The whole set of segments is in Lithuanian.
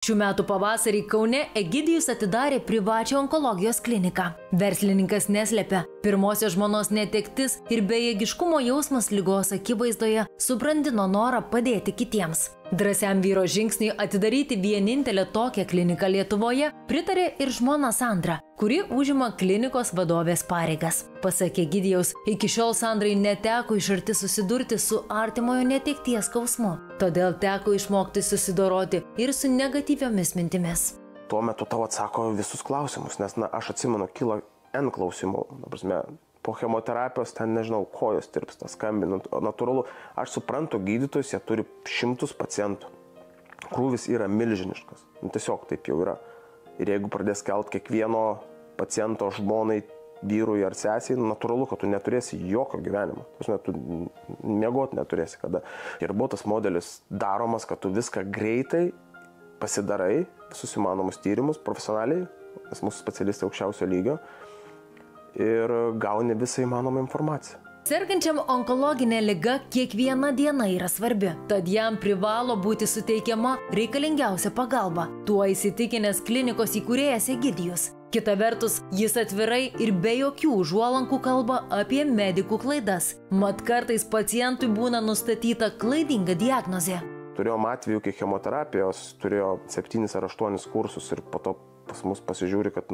Šių metų pavasarį Kaune Egidijus atidarė privačią onkologijos kliniką. Verslininkas neslepia, pirmosios žmonos netektis ir bejėgiškumo jausmas ligos akivaizdoje subrandino norą padėti kitiems. Drąsiam vyro žingsniui atidaryti vienintelę tokią kliniką Lietuvoje pritarė ir žmona Sandra, kuri užima klinikos vadovės pareigas. Pasak Egidijaus, iki šiol Sandrai neteko iš arti susidurti su artimojo netekties skausmu. Todėl teko išmokti susidoroti ir su negatyviomis mintimis. Tuo metu tau atsako visus klausimus, nes aš atsimenu, kilo N klausimų. Po chemoterapijos ten, nežinau, kojos tirpsta, skambinu, natūralu. Aš suprantu, gydytojus, jie turi 100 pacientų. Krūvis yra milžiniškas. Tiesiog taip jau yra. Ir jeigu pradės kelt kiekvieno paciento žmonai, vyrui ar sesiai, natūralu, kad tu neturėsi jokio gyvenimo. Tu miegot neturėsi kada. Ir buvo tas modelis daromas, kad tu viską greitai pasidarai, visus įmanomus tyrimus profesionaliai, nes mūsų specialistai aukščiausio lygio, ir gauni visą įmanomą informaciją. Sergančiam onkologinė liga kiekviena diena yra svarbi, tad jam privalo būti suteikiama reikalingiausia pagalba. Tuo įsitikinęs klinikos įkūrėjas Egidijus. Kita vertus, jis atvirai ir be jokių užuolankų kalba apie medikų klaidas. Mat kartais pacientui būna nustatyta klaidinga diagnozė. Turėjom atvejų, kai chemoterapijos turėjo 7 ar 8 kursus ir po to pas mus pasižiūri, kad,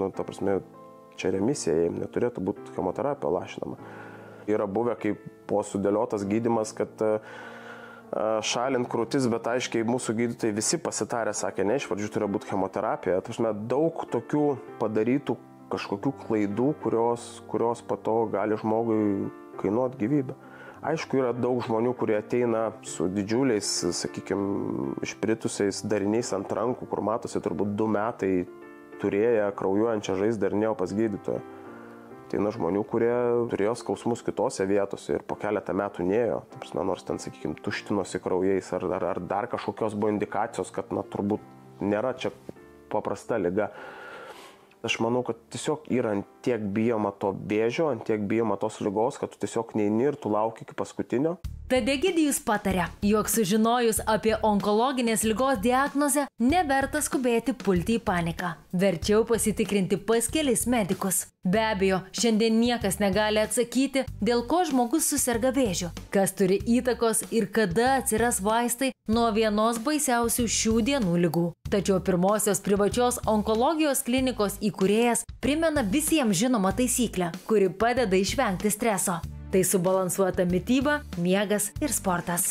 čia remisija, jiems neturėtų būti chemoterapija lašinama. Yra buvę, kai buvo sudėliotas gydymas, kad šalint krūtis, bet aiškiai mūsų gydytojai visi pasitarė, sakė, ne, iš pradžių turėjo būti chemoterapija. Daug tokių padarytų kažkokių klaidų, kurios po to gali žmogui kainuoti gyvybę. Aišku, yra daug žmonių, kurie ateina su didžiuliais, sakykime, išpritusiais dariniais ant rankų, kur matosi turbūt 2 metai turėję kraujuojančią žaizdą ir nėjo pas gydytoją. Tai žmonių, kurie turėjo skausmus kitose vietose ir po keletą metų nėjo. Nors ten, sakykime, tuštinosi kraujais ar dar kažkokios buvo indikacijos, kad turbūt nėra čia paprasta liga. Aš manau, kad tiesiog yra ant tiek bijoma to vėžio, ant tiek bijoma tos ligos, kad tu tiesiog neini ir tu lauki iki paskutinio. Tad Egidijus pataria, jog sužinojus apie onkologinės ligos diagnozę, neverta skubėti pulti į paniką. Verčiau pasitikrinti pas kelis medikus. Be abejo, šiandien niekas negali atsakyti, dėl ko žmogus suserga vėžiu, kas turi įtakos ir kada atsiras vaistai nuo vienos baisiausių šių dienų ligų. Tačiau pirmosios privačios onkologijos klinikos įkūrėjas primena visiems žinomą taisyklę, kuri padeda išvengti streso. Tai subalansuota mityba, miegas ir sportas.